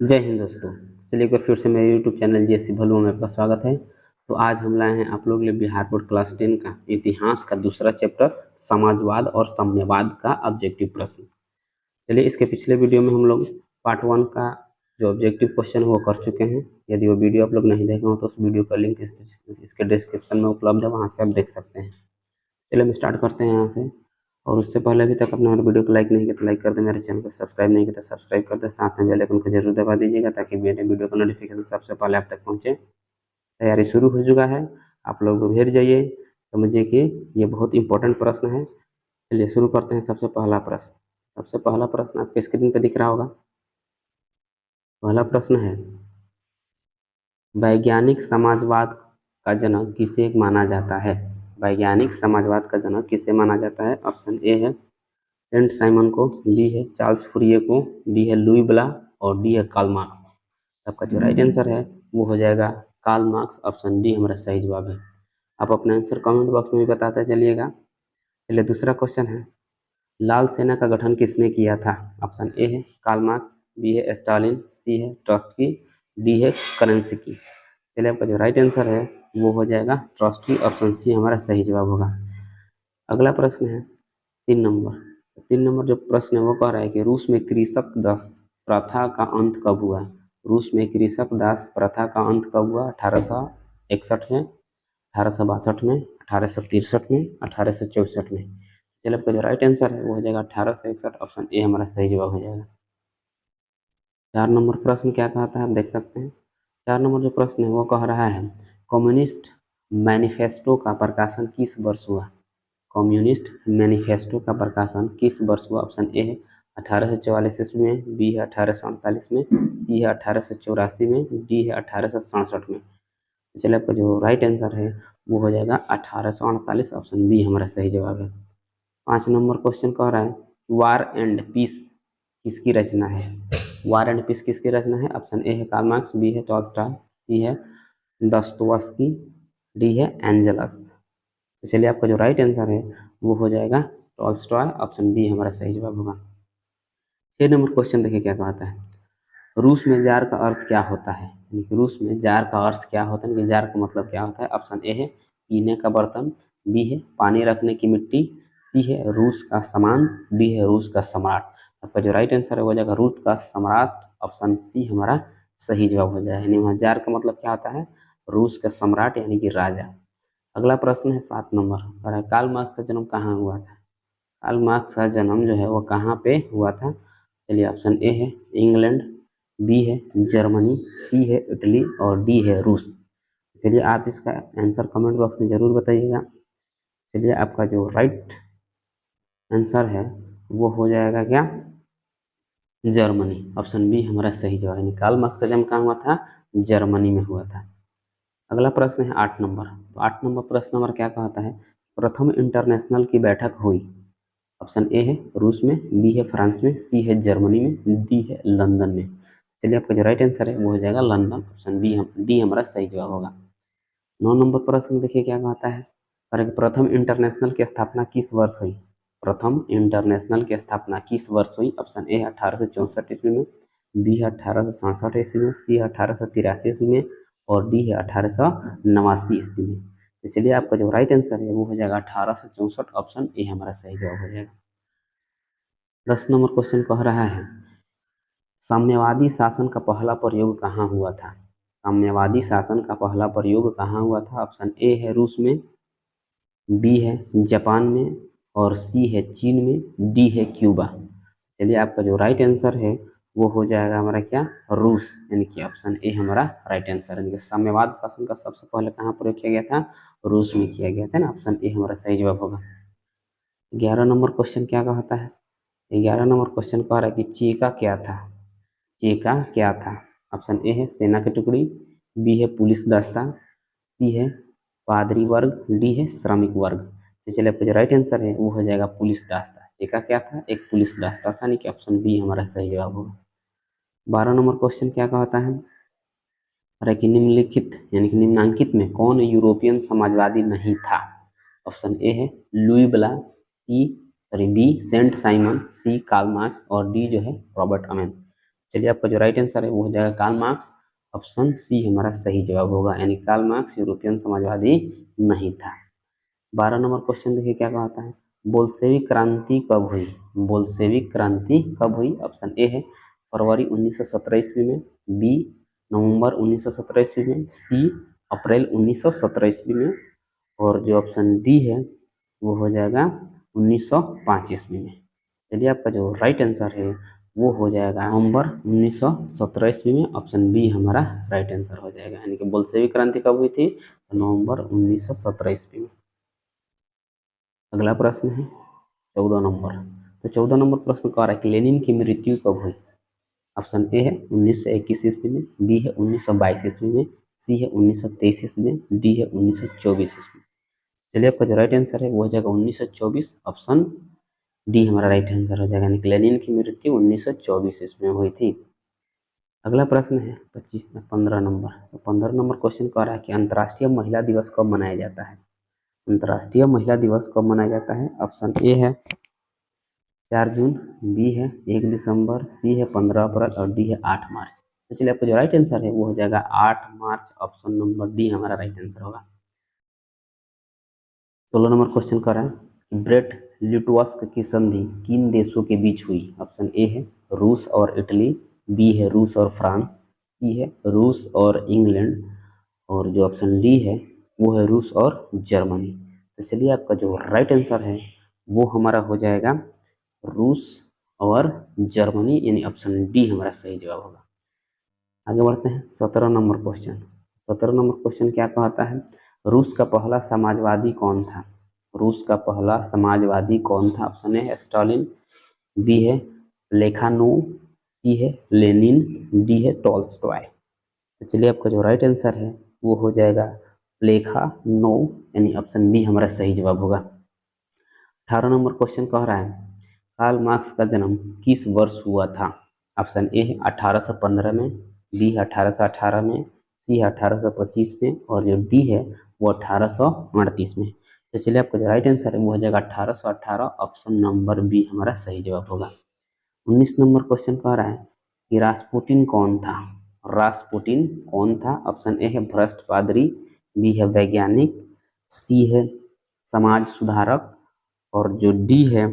जय हिंद दोस्तों। चलिए एक बार फिर से मेरे यूट्यूब चैनल जीएससी भलुआ में आपका स्वागत है। तो आज हम लाए हैं आप लोगों के लिए बिहार बोर्ड क्लास 10 का इतिहास का दूसरा चैप्टर समाजवाद और साम्यवाद का ऑब्जेक्टिव प्रश्न। चलिए इसके पिछले वीडियो में हम लोग पार्ट 1 का जो ऑब्जेक्टिव क्वेश्चन वो कर चुके हैं। यदि वो वीडियो आप लोग नहीं देखे हो तो उस वीडियो का लिंक इसके डिस्क्रिप्शन में उपलब्ध है, वहाँ से आप देख सकते हैं। चलिए हम स्टार्ट करते हैं यहाँ से। और उससे पहले अभी तक अपने हमारे वीडियो को लाइक नहीं किया तो लाइक कर दे, मेरे चैनल को सब्सक्राइब नहीं किया तो सब्सक्राइब कर दे, साथ में बेल आइकन को जरूर दबा दीजिएगा ताकि मेरे वीडियो का नोटिफिकेशन सबसे पहले आप तक पहुँचे। तैयारी शुरू हो चुका है, आप लोग भेज जाइए। समझिए कि ये बहुत इंपॉर्टेंट प्रश्न है। चलिए शुरू करते हैं। सबसे पहला प्रश्न आपके स्क्रीन पर दिख रहा होगा। पहला प्रश्न है, वैज्ञानिक समाजवाद का जनक किसे माना जाता है? वैज्ञानिक समाजवाद का जनक किसे माना जाता है? ऑप्शन ए है सेंट साइमन को, बी है चार्ल्स फूरिये को, डी है लुई ब्ला और डी है कार्ल मार्क्स। आपका जो राइट आंसर है वो हो जाएगा कार्ल मार्क्स। ऑप्शन डी हमारा सही जवाब है। आप अपना आंसर कमेंट बॉक्स में भी बताते चलिएगा। चलिए दूसरा क्वेश्चन है, लाल सेना का गठन किसने किया था? ऑप्शन ए है कार्ल मार्क्स, बी है स्टालिन, सी है ट्रॉट्स्की, डी है करेंस्की। चलिए आपका जो राइट आंसर है वो हो जाएगा ट्रॉट्स्की। ऑप्शन सी हमारा सही जवाब होगा। अगला प्रश्न है 3 नंबर। 3 नंबर जो प्रश्न है वो कह रहा है कि रूस में कृषक दास प्रथा का अंत कब हुआ? रूस में कृषक दास प्रथा का अंत कब हुआ? 1861 में, 1862 में, 1863 में, 1864 में। चलिए आपका जो राइट आंसर है वो हो जाएगा 1861। ऑप्शन ए हमारा सही जवाब हो जाएगा। 4 नंबर प्रश्न क्या कहता है आप देख सकते हैं। 4 नंबर जो प्रश्न है वो कह रहा है कम्युनिस्ट मैनिफेस्टो का प्रकाशन किस वर्ष हुआ? कम्युनिस्ट मैनिफेस्टो का प्रकाशन किस वर्ष हुआ? ऑप्शन ए है 1844 ईस्वी में, बी है 1848 में, सी है 1884 में, डी है 1867 में। तो चलिए आपका जो राइट आंसर है वो हो जाएगा 1848। ऑप्शन बी हमारा सही जवाब है। 5 नंबर क्वेश्चन कह रहा है वार एंड पीस किसकी रचना है? वार एंड पीस किसकी रचना है? ऑप्शन ए है कार्ल मार्क्स, बी है टॉल्स्टॉय, सी है दोस्तोयेव्स्की, डी है एंजेलस। तो चलिए आपका जो राइट आंसर है वो हो जाएगा टॉल्स्टॉय। ऑप्शन बी हमारा सही जवाब होगा। 6 नंबर क्वेश्चन देखिए क्या कहता है, रूस में जार का अर्थ क्या होता है? यानी कि रूस में जार का अर्थ क्या होता है, यानी कि जार का मतलब क्या होता है? ऑप्शन ए है पीने का बर्तन, बी है पानी रखने की मिट्टी, सी है रूस का सामान, डी है रूस का सम्राट। आपका जो राइट आंसर है वो हो जाएगा रूस का सम्राट। ऑप्शन सी हमारा सही जवाब हो जाएगा। यानी वहाँ जार का मतलब क्या होता है? रूस का सम्राट यानी कि राजा। अगला प्रश्न है 7 नंबर और कार्ल मार्क्स का जन्म कहाँ हुआ था? कार्ल मार्क्स का जन्म जो है वो कहाँ पे हुआ था? चलिए ऑप्शन ए है इंग्लैंड, बी है जर्मनी, सी है इटली और डी है रूस। चलिए आप इसका आंसर कमेंट बॉक्स में ज़रूर बताइएगा। चलिए आपका जो राइट आंसर है वो हो जाएगा क्या? जर्मनी। ऑप्शन बी हमारा सही जवाब है। कार्ल मार्क्स का जन्म कहाँ हुआ था? जर्मनी में हुआ था। अगला प्रश्न है 8 नंबर। तो 8 नंबर प्रश्न नंबर क्या कहता है, प्रथम इंटरनेशनल की बैठक हुई? ऑप्शन ए है रूस में, बी है फ्रांस में, सी है जर्मनी में, डी है लंदन में। चलिए आपका जो राइट आंसर है वो हो जाएगा लंदन। ऑप्शन बी डी हमारा सही जवाब होगा। 9 नंबर प्रश्न देखिए क्या कहता है, और प्रथम इंटरनेशनल की स्थापना किस वर्ष हुई? प्रथम इंटरनेशनल की स्थापना किस वर्ष हुई? ऑप्शन ए 1864 ईस्वी में, बी है 1867 ईस्वी में, सी है 1883 ईस्वी में और डी है 1889 ईस्वी में। तो चलिए आपका जो राइट आंसर है वो हो जाएगा 1864। ऑप्शन ए हमारा सही जवाब हो जाएगा। 10 नंबर क्वेश्चन कह रहा है साम्यवादी शासन का पहला प्रयोग कहाँ हुआ था? साम्यवादी शासन का पहला प्रयोग कहाँ हुआ था? ऑप्शन ए है रूस में, बी है जापान में और सी है चीन में, डी है क्यूबा। चलिए आपका जो राइट आंसर है वो हो जाएगा हमारा क्या? रूस। यानी कि ऑप्शन ए हमारा राइट आंसर है। साम्यवाद शासन का सबसे पहले कहाँ प्रयोग किया गया था? रूस में किया गया था ना। ऑप्शन ए हमारा सही जवाब होगा। 11 नंबर क्वेश्चन क्या कहता है, 11 नंबर क्वेश्चन कह रहा है कि चीका क्या था? चीका क्या था? ऑप्शन ए है सेना की टुकड़ी, बी है पुलिस दस्ता, सी है पादरी वर्ग, डी है श्रमिक वर्ग। तो चलिए आपका जो राइट आंसर है वो हो जाएगा पुलिस दस्ता। चीका क्या था? एक पुलिस दस्ता था। यानी कि ऑप्शन बी हमारा सही जवाब होगा। 12 नंबर क्वेश्चन क्या कहता है, अरे कि निम्नलिखित यानी कि निम्नांकित में कौन यूरोपियन समाजवादी नहीं था? ऑप्शन ए है Louis Blanc, B Saint Simon, C Karl Marx और डी जो है रॉबर्ट अमेन। चलिए आपका जो राइट आंसर है वो हो जाएगा कार्ल मार्क्स, ऑप्शन सी हमारा सही जवाब होगा, यानी कार्ल मार्क्स यूरोपियन समाजवादी नहीं था। 12 नंबर क्वेश्चन देखिए क्या कहता है, बोल्शेविक क्रांति कब हुई? बोल्शेविक क्रांति कब हुई? ऑप्शन ए है फरवरी 1917 ईस्वी में, बी नवंबर 1917 ईस्वी में, सी अप्रैल 1917 ईस्वी में, और जो ऑप्शन डी है वो हो जाएगा 1905 ईस्वी में। चलिए आपका जो राइट आंसर है वो हो जाएगा नवंबर 1917 ईस्वी में, ऑप्शन बी हमारा राइट आंसर हो जाएगा, यानी कि बोल्शेविक क्रांति कब हुई थी? नवंबर 1917 ईस्वी में। अगला प्रश्न है 14 नंबर। तो 14 नंबर प्रश्न कह रहा है कि लेनिन की मृत्यु कब हुई? ऑप्शन ए है 1921 ईस्वी में, बी है 1922 ईस्वी में, सी है 1923 ईस्वी में, डी है 1924 ईस्वी में। चलिए आपका जो राइट आंसर है वो हो जाएगा 1924, ऑप्शन डी हमारा राइट आंसर हो जाएगा, यानी कि लेनिन की मृत्यु 1924 ईस्वी में हुई थी। अगला प्रश्न है 15 नंबर। तो 15 नंबर क्वेश्चन कह रहा है कि अंतर्राष्ट्रीय महिला दिवस कब मनाया जाता है? अंतर्राष्ट्रीय महिला दिवस कब मनाया जाता है? ऑप्शन ए है 4 जून, बी है 1 दिसंबर, सी है 15 अप्रैल और डी है 8 मार्च। तो चलिए आपका जो राइट आंसर है वो हो जाएगा 8 मार्च, ऑप्शन नंबर डी हमारा राइट आंसर होगा। 16 नंबर क्वेश्चन कर रहा है ब्रेट लिटवास्क की संधि किन देशों के बीच हुई? ऑप्शन ए है रूस और इटली, बी है रूस और फ्रांस, सी है रूस और इंग्लैंड, और जो ऑप्शन डी है वो है रूस और जर्मनी। तो चलिए आपका जो राइट आंसर है वो हमारा हो जाएगा रूस और जर्मनी, यानी ऑप्शन डी हमारा सही जवाब होगा। आगे बढ़ते हैं 17 नंबर क्वेश्चन। 17 नंबर क्वेश्चन क्या कहता है, रूस का पहला समाजवादी कौन था? रूस का पहला समाजवादी कौन था? ऑप्शन ए है स्टालिन, बी है प्लेखानोव, सी है लेनिन, डी है टॉल्स्टॉय। तो चलिए आपका जो राइट आंसर है वो हो जाएगा प्लेखानोव, यानी ऑप्शन बी हमारा सही जवाब होगा। 18 नंबर क्वेश्चन कह रहा है कार्ल मार्क्स का जन्म किस वर्ष हुआ था? ऑप्शन ए है 1815 में, बी है 1818 में, सी है 1825 में, और जो डी है वो 1838 में। तो चलिए आपका जो राइट आंसर है वो हो जाएगा 1818, ऑप्शन नंबर बी हमारा सही जवाब होगा। 19 नंबर क्वेश्चन कह रहा है कि रास्पुटिन कौन था? रास्पुटिन कौन था? ऑप्शन ए है भ्रष्ट पादरी, बी है वैज्ञानिक, सी है समाज सुधारक, और जो डी है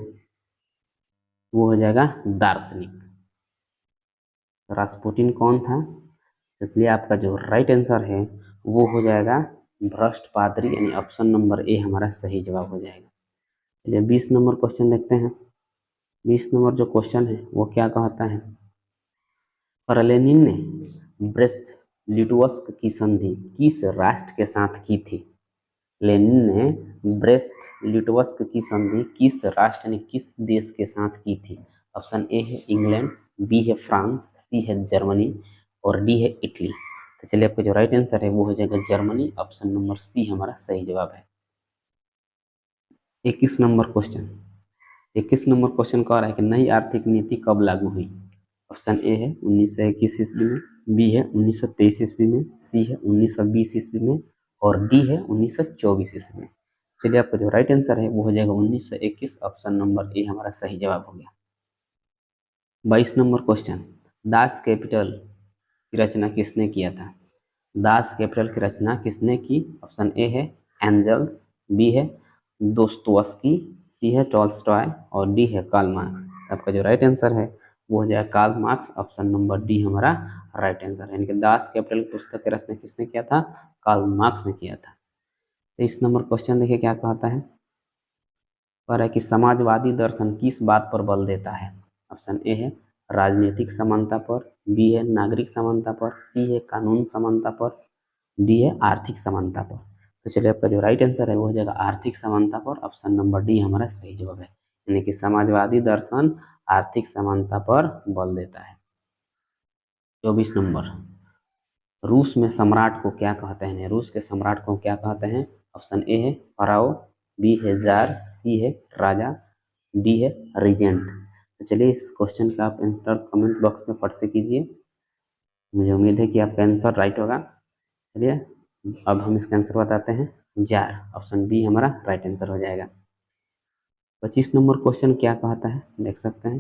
वो हो जाएगा दार्शनिक। रास्पुटिन कौन था? इसलिए आपका जो राइट आंसर है वो हो जाएगा भ्रष्ट पादरी, यानी ऑप्शन नंबर ए हमारा सही जवाब हो जाएगा। चलिए 20 नंबर क्वेश्चन देखते हैं। 20 नंबर जो क्वेश्चन है वो क्या कहता है, पर लेनिन ने ब्रेस्ट लिटवस्क की संधि किस राष्ट्र के साथ की थी? लेनिन ने ब्रेस्ट लिटवस्क की संधि किस राष्ट्र ने, किस देश के साथ की थी? ऑप्शन ए है इंग्लैंड, बी है फ्रांस, सी है जर्मनी, और डी है इटली। तो चलिए आपका जो राइट आंसर है वो हो जाएगा जर्मनी, ऑप्शन नंबर सी हमारा सही जवाब है। 21 नंबर क्वेश्चन। 21 नंबर क्वेश्चन कह रहा है कि नई आर्थिक नीति कब लागू हुई? ऑप्शन ए है 1921 ईस्वी में, बी है 1923 ईस्वी में, सी है 1920 ईस्वी में, और डी है 1924 ईस्वी में। चलिए आपका जो राइट आंसर है वो हो जाएगा 1921, ऑप्शन नंबर ए हमारा सही जवाब हो गया। 22 नंबर क्वेश्चन, दास कैपिटल की रचना किसने किया था? दास कैपिटल की रचना किसने की? ऑप्शन ए है एंजल्स, बी है दोस्तोवस्की, सी है टॉल्स्टॉय, और डी है कार्ल मार्क्स। आपका जो राइट आंसर है वो हो जाएगा Karl Marx, option number D हमारा राइट आंसर है, यानी कि दास कैपिटल पुस्तक की रचना किसने किया था? कार्ल मार्क्स ने किया था। 23 नंबर क्वेश्चन देखिए क्या कहता है, कह रहा है कि समाजवादी दर्शन किस बात पर बल देता है? ऑप्शन ए है राजनीतिक समानता पर, बी है नागरिक समानता पर, सी है कानून समानता पर, डी है आर्थिक समानता पर। तो चलिए आपका जो राइट आंसर है वो हो जाएगा आर्थिक समानता पर, ऑप्शन नंबर डी हमारा सही जवाब है, यानी कि समाजवादी दर्शन आर्थिक समानता पर बल देता है। 24 नंबर, रूस में सम्राट को क्या कहते हैं? रूस के सम्राट को क्या कहते हैं? ऑप्शन ए है फराओ, बी है जार, सी है राजा, डी है रीजेंट। तो चलिए इस क्वेश्चन का आप आंसर कमेंट बॉक्स में फट से कीजिए, मुझे उम्मीद है कि आपका आंसर राइट होगा। चलिए अब हम इसका आंसर बताते हैं, जार, ऑप्शन बी हमारा राइट आंसर हो जाएगा। 25 नंबर क्वेश्चन क्या कहता है देख सकते हैं,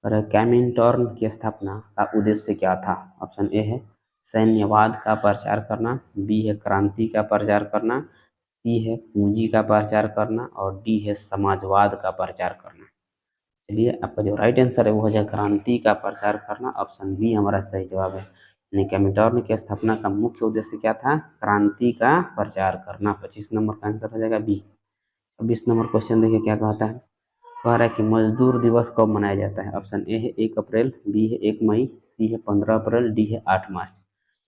और कैमिनटर्न की स्थापना का उद्देश्य क्या था? ऑप्शन ए है सैन्यवाद का प्रचार करना, बी है क्रांति का प्रचार करना, सी है पूंजी का प्रचार करना और डी है समाजवाद का प्रचार करना। चलिए आपका जो राइट आंसर है वो हो जाएगा क्रांति का प्रचार करना। ऑप्शन बी हमारा सही जवाब है। यानी कैमिनटर्न की स्थापना का मुख्य उद्देश्य क्या था? क्रांति का प्रचार करना। 25 नंबर का आंसर हो जाएगा बी। 26 नंबर क्वेश्चन देखिए क्या कहता है। कह रहा है कि मजदूर दिवस कब मनाया जाता है? ऑप्शन ए है 1 अप्रैल, बी है 1 मई, सी है 15 अप्रैल, डी है 8 मार्च।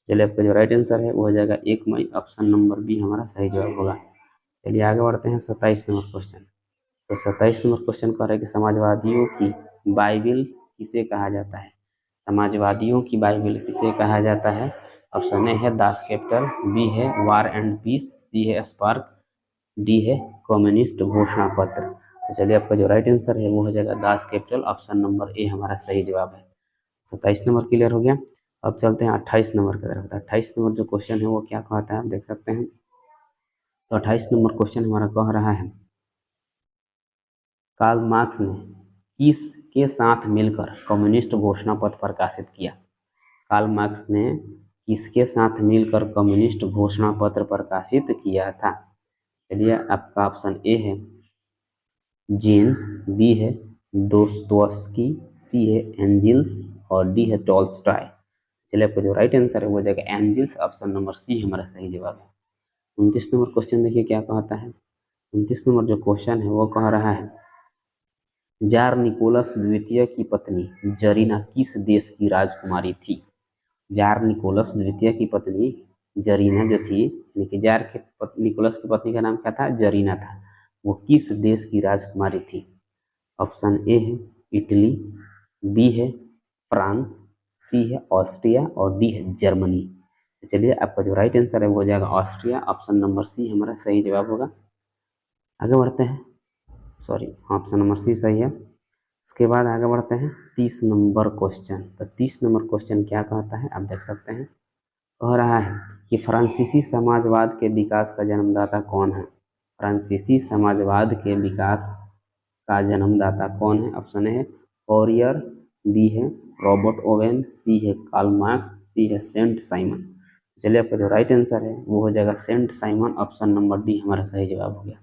चलिए आपका जो राइट आंसर है वो हो जाएगा 1 मई। ऑप्शन नंबर बी हमारा सही जवाब होगा। चलिए आगे बढ़ते हैं 27 नंबर क्वेश्चन। तो 27 नंबर क्वेश्चन कह रहा है कि समाजवादियों की बाइबिल किसे कहा जाता है? समाजवादियों की बाइबिल किसे कहा जाता है? ऑप्शन ए है दास कैपिटल, बी है वार एंड पीस, सी है स्पार्क, डी है कम्युनिस्ट घोषणा पत्र। तो चलिए आपका जो राइट आंसर है वो हो जाएगा Das Kapital. Option number A हमारा सही जवाब है। 27 नंबर क्लियर हो गया। अब चलते हैं 28 नंबर की तरफ। 28 नंबर जो क्वेश्चन है वो क्या कहता है आप देख सकते हैं। तो 28 नंबर क्वेश्चन हमारा कह रहा है कार्ल मार्क्स ने किसके साथ मिलकर कम्युनिस्ट घोषणा पत्र प्रकाशित किया? कार्ल मार्क्स ने किसके साथ मिलकर कम्युनिस्ट घोषणा पत्र प्रकाशित किया था? चलिए आपका ऑप्शन ए है जीन, बी है दोस्तोवस्की, सी है एंजिल्स और डी है टॉल्स्टॉय। चलिए आपका जो राइट आंसर है वो हो जाएगा एंजिल्स। ऑप्शन नंबर सी हमारा सही जवाब है। 29 नंबर क्वेश्चन देखिए क्या कहता है। 29 नंबर जो क्वेश्चन है वो कह रहा है जार निकोलस द्वितीय की पत्नी जरीना किस देश की राजकुमारी थी? जार निकोलस द्वितीय की पत्नी जरीना जो थी, यानी कि जार के निकोलस की पत्नी का नाम क्या था? जरीना था। वो किस देश की राजकुमारी थी? ऑप्शन ए है इटली, बी है फ्रांस, सी है ऑस्ट्रिया और डी है जर्मनी। तो चलिए आपका जो राइट आंसर है वो हो जाएगा ऑस्ट्रिया। ऑप्शन नंबर सी हमारा सही जवाब होगा। आगे बढ़ते हैं। सॉरी, ऑप्शन नंबर सी सही है। उसके बाद आगे बढ़ते हैं 30 नंबर क्वेश्चन। तो 30 नंबर क्वेश्चन क्या कहता है आप देख सकते हैं। कह रहा है कि फ्रांसीसी समाजवाद के विकास का जन्मदाता कौन है? फ्रांसीसी समाजवाद के विकास का जन्मदाता कौन है? ऑप्शन ए है फॉरियर, बी है रॉबर्ट ओवेन, सी है कार्ल मार्क्स, सी है सेंट साइमन। चलिए आपका जो राइट आंसर है वो हो जाएगा Saint Simon. Option number D हमारा सही जवाब हो गया।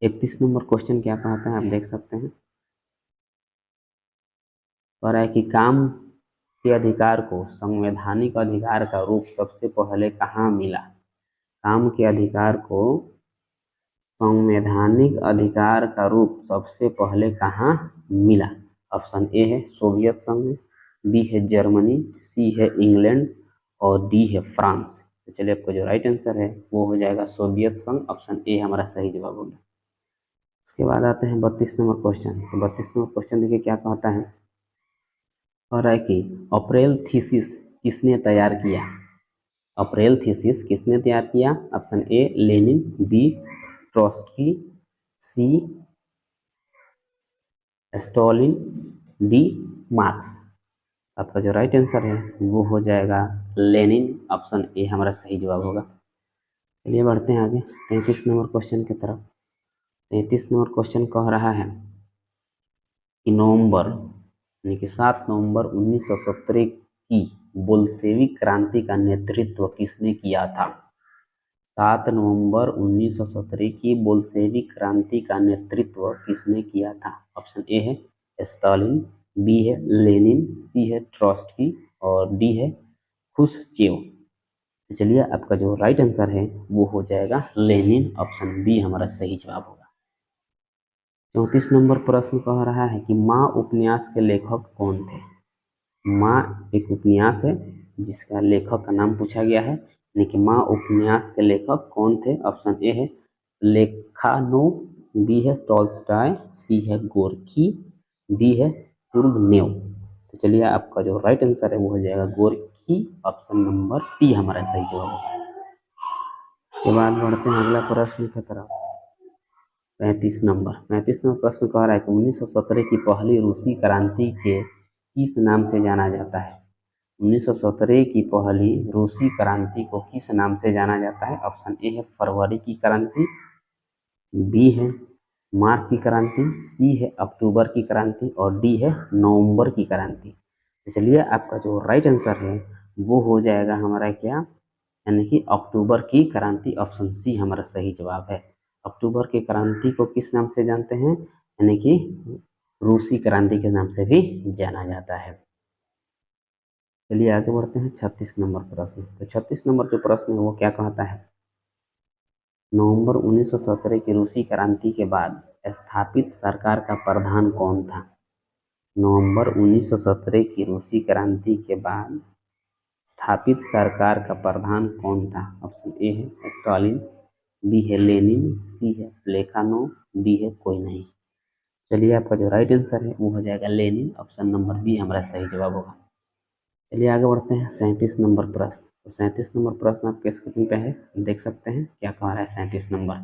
31 नंबर क्वेश्चन क्या कहता है आप देख सकते हैं। कह रहा है कि काम के अधिकार को संवैधानिक अधिकार का रूप सबसे पहले कहाँ मिला? काम के अधिकार को संवैधानिक अधिकार का रूप सबसे पहले कहाँ मिला? ऑप्शन ए है सोवियत संघ में, बी है जर्मनी, सी है इंग्लैंड और डी है फ्रांस। तो चलिए आपका जो राइट आंसर है वो हो जाएगा सोवियत संघ। ऑप्शन ए हमारा सही जवाब होगा। उसके बाद आते हैं 32 नंबर क्वेश्चन। तो 32 नंबर क्वेश्चन देखिए क्या कहता है। कह रहा है कि अप्रैल थीसिस किसने तैयार किया? अप्रैल थीसिस किसने तैयार किया? Option A Lenin, B Trotsky, C Stalin, D Marx. आपका जो राइट आंसर है वो हो जाएगा लेनिन। ऑप्शन ए हमारा सही जवाब होगा। चलिए बढ़ते हैं आगे 33 नंबर क्वेश्चन की तरफ। 33 नंबर क्वेश्चन कह रहा है कि नवंबर यानी कि 7 नवंबर 1917 की बोल्शेविक क्रांति का नेतृत्व किसने किया था? 7 नवंबर 1917 की बोल्शेविक क्रांति का नेतृत्व किसने किया था? ऑप्शन ए है स्टालिन, बी है लेनिन, सी है ट्रोट्स्की और डी है खुश्चेव। तो चलिए आपका जो राइट आंसर है वो हो जाएगा लेनिन। ऑप्शन बी हमारा सही जवाब होगा। 34 नंबर प्रश्न कह रहा है कि माँ उपन्यास के लेखक कौन थे? माँ एक उपन्यास है जिसका लेखक का नाम पूछा गया है, यानी कि माँ उपन्यास के लेखक कौन थे? ऑप्शन ए है लेखानो, बी है टॉल्स्टॉय, सी है गोर्की, डी है तुर्गनेव। तो चलिए आपका जो राइट आंसर है वो हो जाएगा गोर्की। ऑप्शन नंबर सी हमारा सही जवाब होगा। उसके बाद बढ़ते हैं अगला प्रश्न की तरफ। 35 नंबर प्रश्न कह रहा है कि 1917 की पहली रूसी क्रांति के किस नाम से जाना जाता है? 1917 की पहली रूसी क्रांति को किस नाम से जाना जाता है? ऑप्शन ए है फरवरी की क्रांति, बी है मार्च की क्रांति, सी है अक्टूबर की क्रांति और डी है नवंबर की क्रांति। इसलिए आपका जो राइट आंसर है वो हो जाएगा हमारा क्या, यानी कि अक्टूबर की क्रांति, ऑप्शन सी हमारा सही जवाब है। अक्टूबर की क्रांति को किस नाम से जानते हैं, यानी कि रूसी क्रांति के नाम से भी जाना जाता है। चलिए आगे बढ़ते हैं 36 नंबर प्रश्न। तो 36 नंबर जो प्रश्न है वो क्या कहता है, नवंबर 1917 की रूसी क्रांति के बाद स्थापित सरकार का प्रधान कौन था। नवंबर 1917 की रूसी क्रांति के बाद स्थापित सरकार का प्रधान कौन था। ऑप्शन ए है स्टालिन, बी है लेनिन, सी है प्लेखानोव, डी है कोई नहीं। चलिए आपका जो राइट आंसर है वो हो जाएगा लेनिन, ऑप्शन नंबर बी हमारा सही जवाब होगा। चलिए आगे बढ़ते हैं 37 नंबर प्रश्न। तो 37 नंबर प्रश्न आपके स्क्रीन पे है, देख सकते हैं क्या कह रहा है 37 नंबर।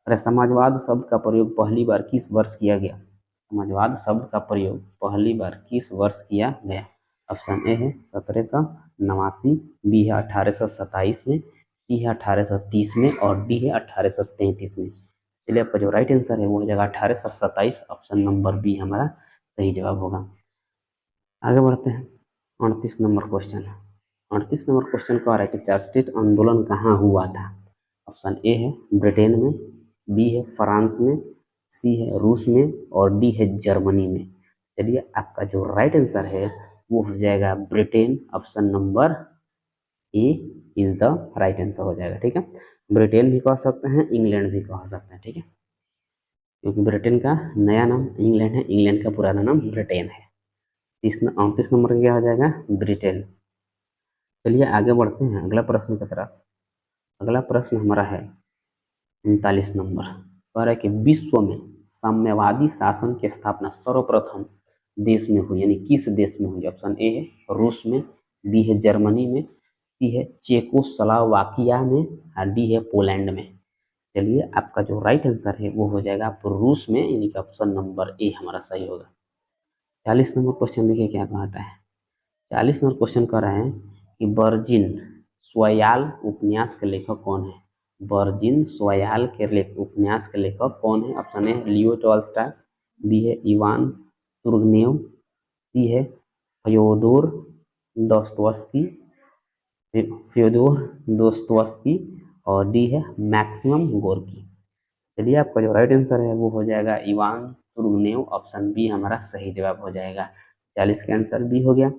अरे समाजवाद शब्द का प्रयोग पहली बार किस वर्ष किया गया। समाजवाद शब्द का प्रयोग पहली बार किस वर्ष किया गया। ऑप्शन ए है 1789, बी है 1827 में, सी है 1830 में और डी है 1833 में। चलिए आपका जो राइट आंसर है वो हो जाएगा 1827, ऑप्शन नंबर बी हमारा सही जवाब होगा। आगे बढ़ते हैं 38 नंबर क्वेश्चन। 38 नंबर क्वेश्चन कह रहा है कि चार्टिस्ट आंदोलन कहाँ हुआ था। ऑप्शन ए है ब्रिटेन में, बी है फ्रांस में, सी है रूस में और डी है जर्मनी में। चलिए आपका जो राइट आंसर है वो हो जाएगा Britain, option number A is the right answer हो जाएगा। ठीक है, ब्रिटेन भी कह सकते हैं, इंग्लैंड भी कह सकते हैं। ठीक है, क्योंकि ब्रिटेन का नया नाम इंग्लैंड है, इंग्लैंड का पुराना नाम ब्रिटेन है। 38 नंबर का क्या हो जाएगा, ब्रिटेन। चलिए आगे बढ़ते हैं अगला प्रश्न की तरफ। अगला प्रश्न हमारा है 39 नंबर। कह रहा है कि विश्व में साम्यवादी शासन की स्थापना सर्वप्रथम देश में हुई, यानी किस देश में हुई। ऑप्शन ए है रूस में, बी है जर्मनी में, सी है चेकोस्लोवाकिया में और डी है पोलैंड में। चलिए आपका जो राइट आंसर है वो हो जाएगा रूस में, यानी कि ऑप्शन नंबर ए हमारा सही होगा। 40 नंबर क्वेश्चन देखिए क्या कहता है। 40 नंबर क्वेश्चन कर रहे हैं कि वर्जिन स्वयाल उपन्यास के लेखक कौन है। वर्जिन स्वयाल के उपन्यास के लेखक कौन है। Option A Leo Tolstoy, B है इवान तुर्गनेव, सी है फ्योदोर दोस्तोवस्की फ्योदोर दोस्तोवस्की और डी है मैक्सिमम गोर्की। चलिए आपका जो राइट आंसर है वो हो जाएगा इवान तुर्गनेव, ऑप्शन बी हमारा सही जवाब हो जाएगा। 40 का आंसर बी हो गया।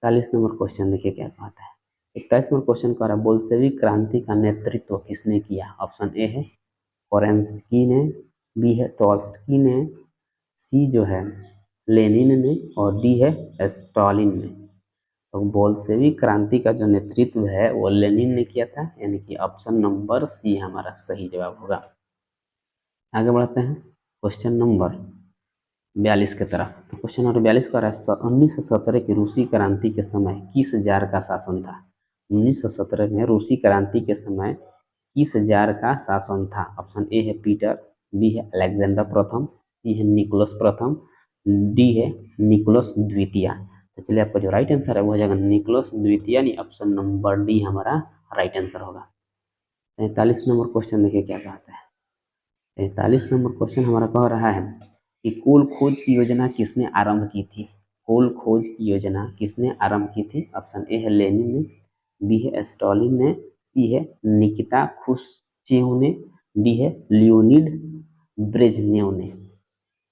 41 नंबर क्वेश्चन देखिए क्या कहता है। 41 नंबर क्वेश्चन कह रहा है बोल्शेविक क्रांति का नेतृत्व किसने किया। ऑप्शन ए है कोरेंस्की ने, बी है ट्रोत्स्की ने, सी जो है लेनिन ने और डी है स्टालिन ने। तो बोल्शेविक क्रांति का जो नेतृत्व है वो लेनिन ने किया था, यानी कि ऑप्शन नंबर सी हमारा सही जवाब होगा। आगे बढ़ते हैं क्वेश्चन नंबर 42 की तरफ। तो क्वेश्चन नंबर 42 का 1917 की रूसी क्रांति के समय किस जार का शासन था। 1917 में रूसी क्रांति के समय किस जार का शासन था। ऑप्शन ए है पीटर, बी है अलेक्जेंडर प्रथम, सी है निकोलस प्रथम, डी है निकोलस द्वितीय। तो चलिए आपका जो राइट आंसर है वो हो जाएगा निकोलस द्वितीय, यानी ऑप्शन नंबर डी हमारा राइट आंसर होगा। 43 नंबर क्वेश्चन देखिए क्या कहता है। 43 नंबर क्वेश्चन हमारा कह रहा है कि कोल खोज की योजना किसने आरंभ की थी। कोल खोज की योजना किसने आरंभ की थी। ऑप्शन ए है लेनिन ने, बी है स्टालिन ने, सी है निकिता खुश्चेव ने, डी है लियोनिड ब्रेजनेव ने।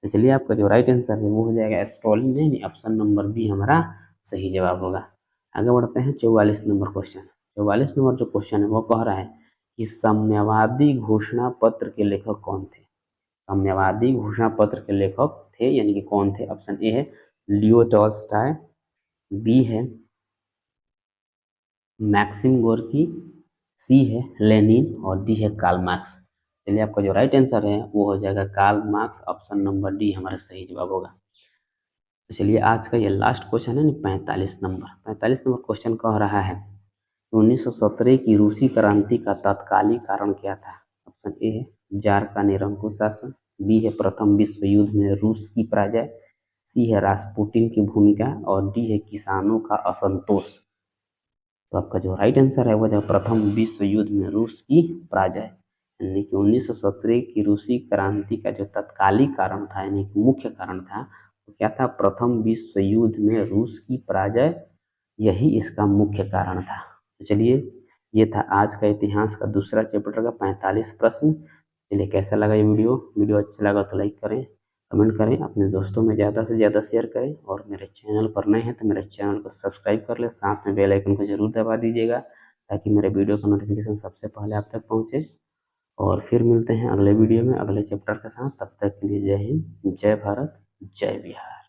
तो चलिए आपका जो राइट आंसर है वो हो जाएगा स्टालिन ने, ऑप्शन नंबर बी हमारा सही जवाब होगा। आगे बढ़ते हैं 44 नंबर क्वेश्चन। 44 नंबर जो क्वेश्चन है वो कह रहा है कि साम्यवादी घोषणा पत्र के लेखक कौन थे। साम्यवादी घोषणा पत्र के लेखक थे, यानी कि कौन थे। ऑप्शन ए है लियो टॉल्स्टॉय, बी है मैक्सिम गोर्की, सी है लेनिन और डी है कार्ल मार्क्स। चलिए आपका जो राइट आंसर है वो हो जाएगा Karl Marx, option number D हमारा सही जवाब होगा। तो चलिए आज का ये लास्ट क्वेश्चन है 45 नंबर। 45 नंबर क्वेश्चन कह रहा है 1917 की रूसी क्रांति का तत्कालीन कारण क्या था। ऑप्शन ए है जार का निरंकुश शासन, बी है प्रथम विश्व युद्ध में रूस की पराजय, सी है रास्पुटिन की भूमिका और डी है किसानों का असंतोष। तो आपका जो राइट आंसर है वो है प्रथम विश्व युद्ध में रूस की पराजय, यानी कि 1917 की रूसी क्रांति का जो तत्कालिक कारण था, यानी कि मुख्य कारण था, वो क्या था? प्रथम विश्व युद्ध में रूस की पराजय, यही इसका मुख्य कारण था। तो चलिए, ये था आज का इतिहास का दूसरा चैप्टर का 45 प्रश्न। चलिए, कैसा लगा ये वीडियो? वीडियो अच्छा लगा तो लाइक करें, कमेंट करें, अपने दोस्तों में ज़्यादा से ज़्यादा शेयर करें, और मेरे चैनल पर नए हैं तो मेरे चैनल को सब्सक्राइब कर लें, साथ में बेल आइकन को जरूर दबा दीजिएगा, ताकि मेरे वीडियो का नोटिफिकेशन सबसे पहले आप तक पहुँचे। और फिर मिलते हैं अगले वीडियो में अगले चैप्टर के साथ। तब तक के लिए जय हिंद, जय भारत, जय बिहार।